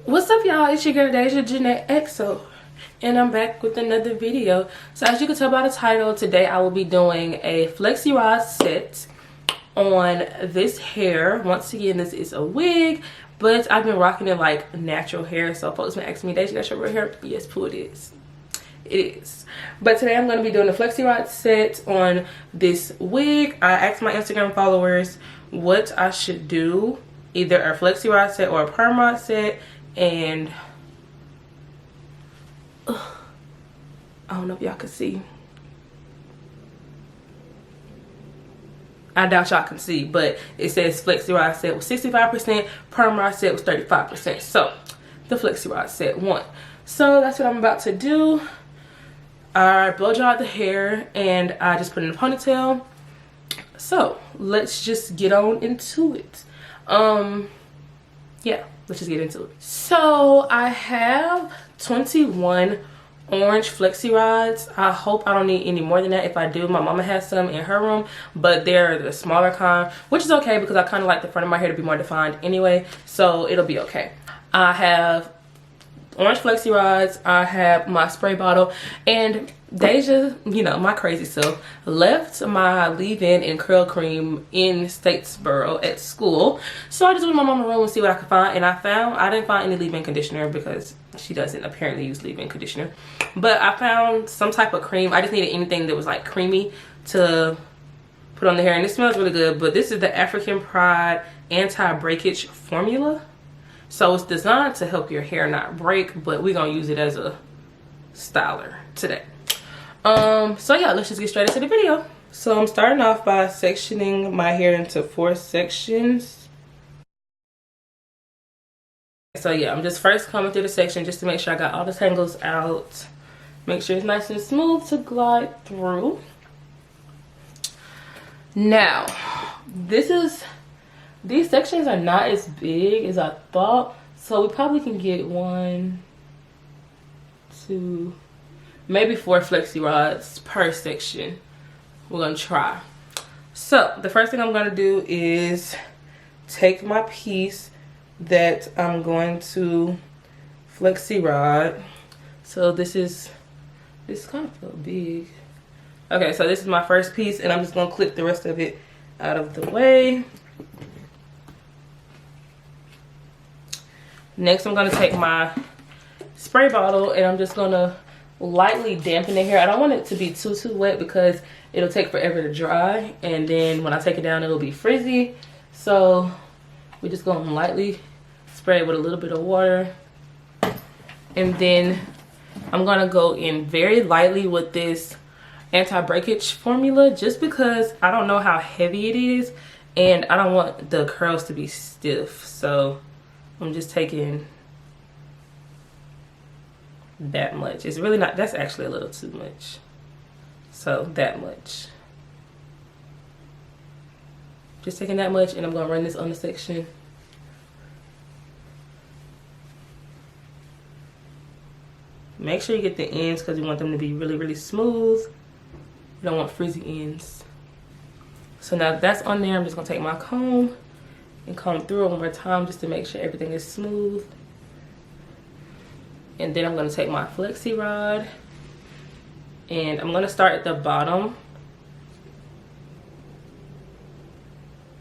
What's up, y'all? It's your girl Deja Jeanette XO, and I'm back with another video. So as you can tell by the title, today I will be doing a flexi rod set on this hair. Once again, this is a wig, but I've been rocking it like natural hair. So folks been asking me, Deja, that's your real hair? Yes, Pooh, it is. It is. But today I'm going to be doing a flexi rod set on this wig. I asked my Instagram followers what I should do, either a flexi rod set or a perm rod set. And I don't know if y'all can see. I doubt y'all can see, but it says flexi rod set was 65%, perm rod set was 35%. So the flexi rod set won. So that's what I'm about to do. I blow dried the hair and I just put it in a ponytail. So let's just get on into it. Yeah, let's just get into it. So I have 21 orange flexi rods. I hope I don't need any more than that. If I do, my mama has some in her room, but they're the smaller kind, which is okay because I kind of like the front of my hair to be more defined anyway, so it'll be okay. I have orange flexi rods, I have my spray bottle, and Deja, you know, my crazy self, left my leave-in and curl cream in Statesboro at school. So I just went to my mama's room and see what I could find, and I didn't find any leave-in conditioner because she doesn't apparently use leave-in conditioner. But I found some type of cream. I just needed anything that was like creamy to put on the hair, and it smells really good. But this is the African Pride anti-breakage formula. So it's designed to help your hair not break, but we're gonna use it as a styler today. So yeah, let's just get straight into the video. So I'm starting off by sectioning my hair into 4 sections. So yeah, I'm just first coming through the section just to make sure I got all the tangles out. Make sure it's nice and smooth to glide through. Now, these sections are not as big as I thought, so we probably can get 1, 2, maybe 4 flexi rods per section. We're gonna try. So the first thing I'm gonna do is take my piece that I'm going to flexi rod. So this kind of felt big. Okay, so this is my first piece, and I'm just gonna clip the rest of it out of the way. Next, I'm gonna take my spray bottle and I'm just gonna lightly dampen the hair. I don't want it to be too wet because it'll take forever to dry, and then when I take it down it'll be frizzy. So we're just gonna lightly spray it with a little bit of water, and then I'm gonna go in very lightly with this anti-breakage formula just because I don't know how heavy it is and I don't want the curls to be stiff. So I'm just taking that much. It's really not, that's actually a little too much. So that much. Just taking that much, and I'm gonna run this on the section. Make sure you get the ends because you want them to be really, really smooth. You don't want frizzy ends. So now that's on there, I'm just gonna take my comb and comb through it one more time just to make sure everything is smooth. And then I'm gonna take my flexi rod and I'm gonna start at the bottom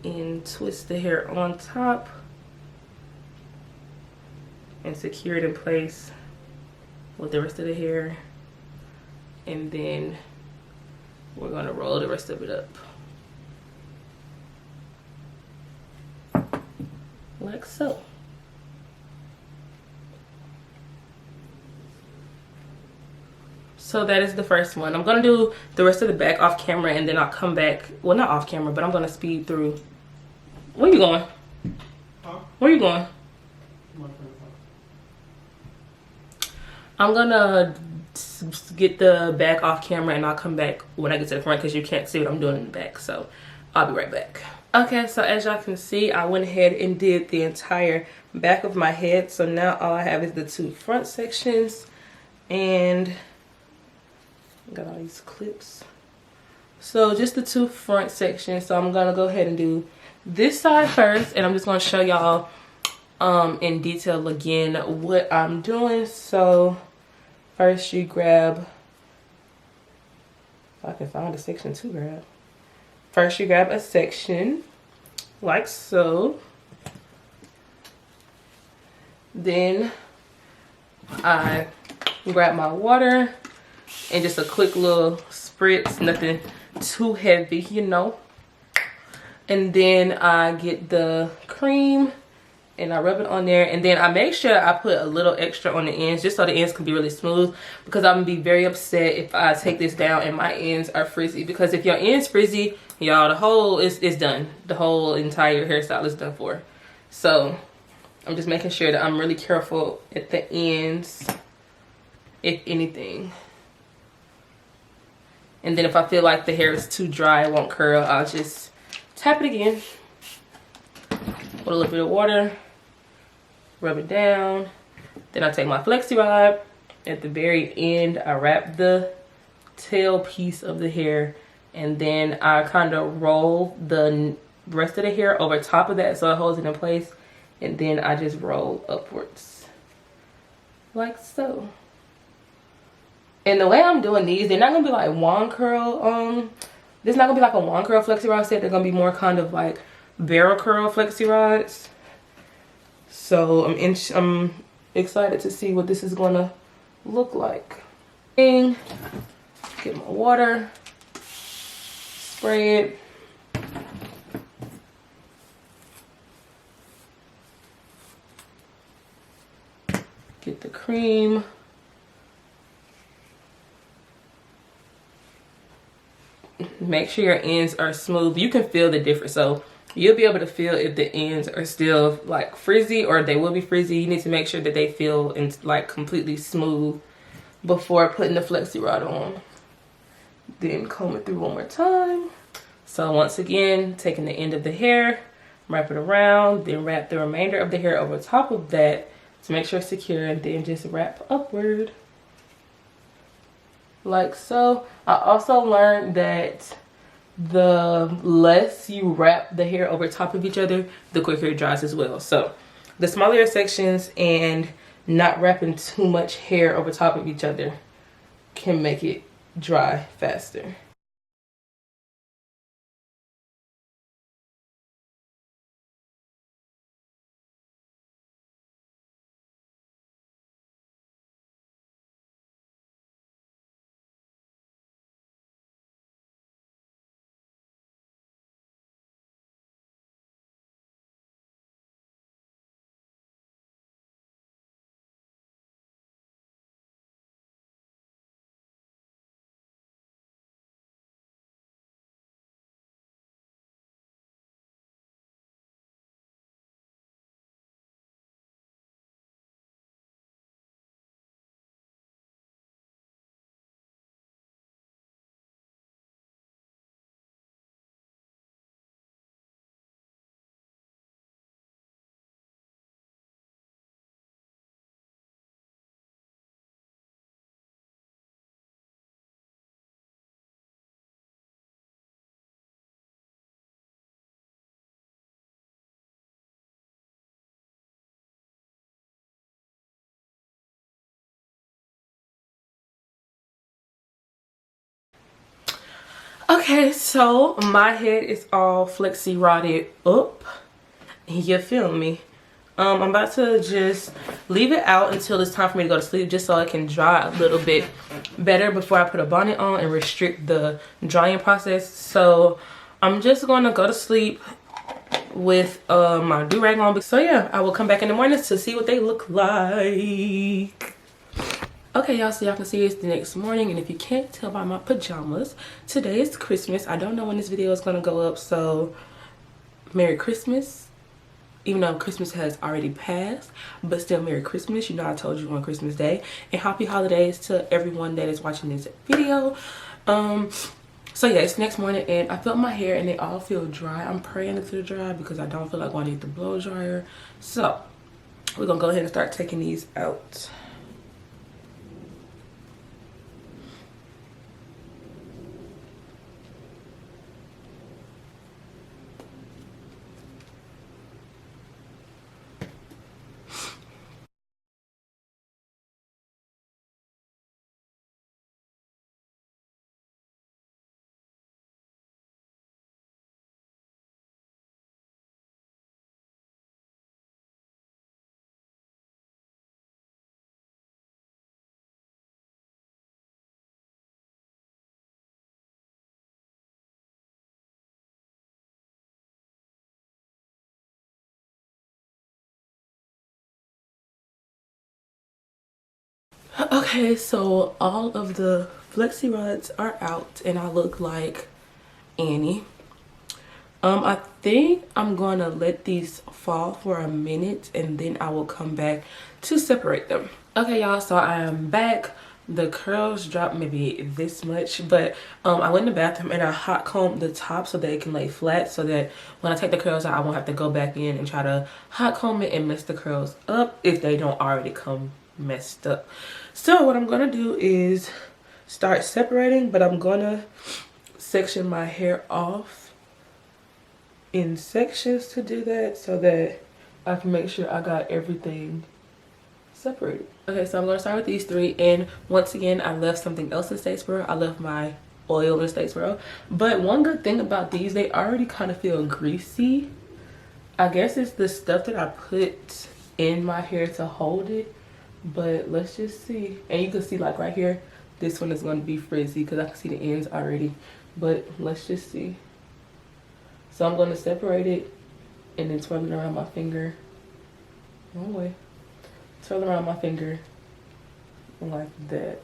and twist the hair on top and secure it in place with the rest of the hair. And then we're gonna roll the rest of it up. Like so. So that is the first one. I'm gonna do the rest of the back off camera, and then I'll come back. Well, not off camera, but I'm gonna speed through. Where you going? Huh? Where you going? I'm gonna get the back off camera, and I'll come back when I get to the front because you can't see what I'm doing in the back. So I'll be right back. Okay, so as y'all can see, I went ahead and did the entire back of my head. So now all I have is the 2 front sections, and got all these clips. So just the 2 front sections. So I'm gonna go ahead and do this side first, and I'm just gonna show y'all in detail again what I'm doing. So first you grab, if I can find a section to grab. First you grab a section like so. Then I grab my water and just a quick little spritz, nothing too heavy, you know. And then I get the cream and I rub it on there, and then I make sure I put a little extra on the ends just so the ends can be really smooth, because I'm gonna be very upset if I take this down and my ends are frizzy. Because if your ends frizzy, y'all, the whole is done. The whole entire hairstyle is done for. So I'm just making sure that I'm really careful at the ends, if anything. And then if I feel like the hair is too dry, it won't curl, I'll just tap it again with a little bit of water, rub it down. Then I take my FLEXI rod. At the very end, I wrap the tail piece of the hair, and then I kind of roll the rest of the hair over top of that so it holds it in place, and then I just roll upwards like so. And the way I'm doing these, they're not gonna be like wand curl. This is not gonna be like a wand curl FLEXI rod set. They're gonna be more kind of like barrel curl FLEXI rods. So I'm excited to see what this is gonna look like. Get my water, spray it. Get the cream. Make sure your ends are smooth. You can feel the difference, so you'll be able to feel if the ends are still like frizzy or they will be frizzy. You need to make sure that they feel like completely smooth before putting the FLEXI rod on. Then comb it through one more time. So once again, taking the end of the hair, wrap it around, then wrap the remainder of the hair over top of that to make sure it's secure, and then just wrap upward like so. I also learned that the less you wrap the hair over top of each other, the quicker it dries as well. So the smaller your sections and not wrapping too much hair over top of each other can make it dry faster. Okay, so my head is all FLEXI rodded up. You feel me? I'm about to just leave it out until it's time for me to go to sleep, just so it can dry a little bit better before I put a bonnet on and restrict the drying process. So I'm just gonna go to sleep with my do-rag on. So yeah, I will come back in the morning to see what they look like. Okay, y'all, so y'all can see it's the next morning, and if you can't tell by my pajamas, today is Christmas. I don't know when this video is gonna go up, so Merry Christmas. Even though Christmas has already passed, but still Merry Christmas. You know I told you on Christmas Day. And happy holidays to everyone that is watching this video. So yeah, it's next morning, and I felt my hair and they all feel dry. I'm praying it's to dry because I don't feel like I need the blow dryer. So we're gonna go ahead and start taking these out. Okay, so all of the flexi rods are out and I look like Annie. I think I'm gonna let these fall for a minute and then I will come back to separate them. Okay, y'all, so I am back. The curls dropped maybe this much, but I went in the bathroom and I hot combed the top so that it can lay flat, so that when I take the curls out, I won't have to go back in and try to hot comb it and mess the curls up if they don't already come messed up. So what I'm gonna do is start separating, but I'm gonna section my hair off in sections to do that so that I can make sure I got everything separated. Okay, so I'm gonna start with these three, and once again I left something else in Statesboro. I left my oil in Statesboro, but one good thing about these, they already kind of feel greasy. I guess it's the stuff that I put in my hair to hold it, but let's just see. And you can see, like right here, this one is going to be frizzy because I can see the ends already, but let's just see. So I'm going to separate it and then twirl it around my finger. Wrong way. Twirl around my finger like that.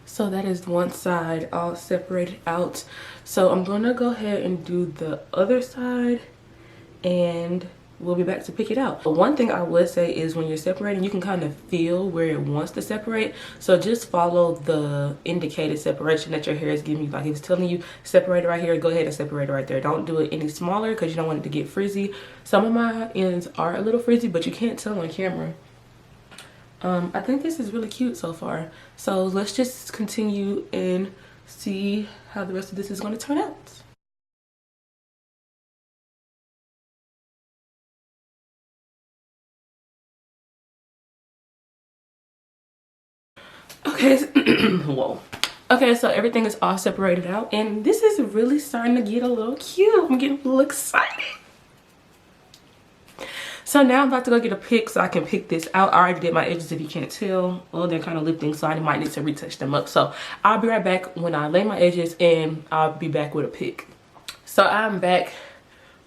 So that is one side all separated out. So I'm gonna go ahead and do the other side and we'll be back to pick it out. But one thing I would say is when you're separating, you can kind of feel where it wants to separate. So just follow the indicated separation that your hair is giving you. Like if it's telling you separate it right here, go ahead and separate it right there. Don't do it any smaller because you don't want it to get frizzy. Some of my ends are a little frizzy, but you can't tell on camera. I think this is really cute so far. So let's just continue and see how the rest of this is going to turn out. Okay, whoa. Okay, so everything is all separated out and this is really starting to get a little cute. I'm getting a little excited. So now I'm about to go get a pick so I can pick this out. I already did my edges if you can't tell. Oh, they're kind of lifting, so I might need to retouch them up. So I'll be right back when I lay my edges and I'll be back with a pick. So I'm back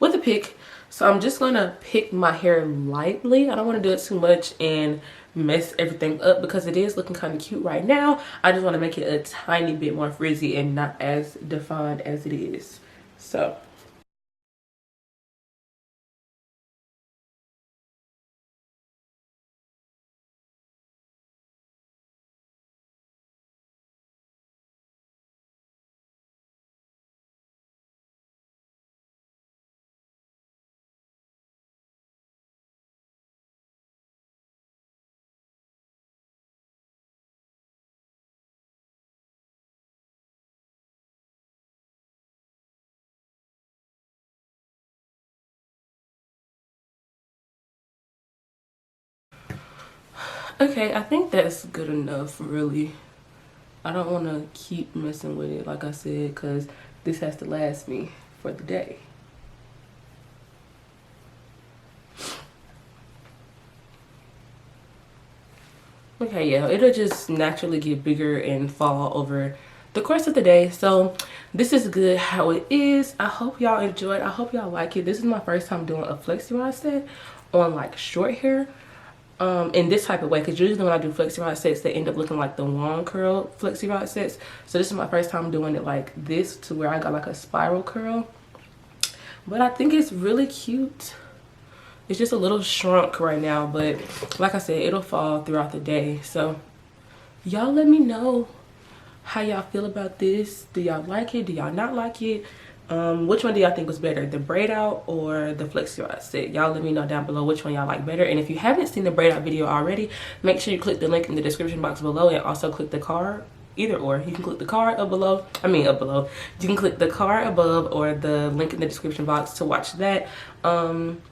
with a pick. So I'm just gonna pick my hair lightly. I don't want to do it too much and mess everything up because it is looking kind of cute right now. I just want to make it a tiny bit more frizzy and not as defined as it is. So okay, I think that's good enough, really. I don't want to keep messing with it, like I said, because this has to last me for the day. Okay, yeah, it'll just naturally get bigger and fall over the course of the day. So this is good how it is. I hope y'all enjoyed. I hope y'all like it. This is my first time doing a flexi rod set on like short hair in this type of way, because usually when I do flexi rod sets they end up looking like the long curl flexi rod sets. So this is my first time doing it like this, to where I got like a spiral curl, but I think it's really cute. It's just a little shrunk right now, but like I said, it'll fall throughout the day. So y'all let me know how y'all feel about this. Do y'all like it? Do y'all not like it? Which one do y'all think was better, the braid out or the flexi rod set? Y'all let me know down below which one y'all like better. And if you haven't seen the braid out video already, make sure you click the link in the description box below, and also click the card, either or. You can click the card up below, up below. You can click the card above or the link in the description box to watch that. And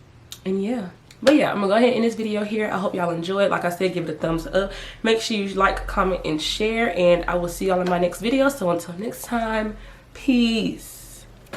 yeah. But yeah, I'm gonna go ahead and end this video here. I hope y'all enjoyed. Like I said, give it a thumbs up. Make sure you like, comment, and share. And I will see y'all in my next video. So until next time, peace.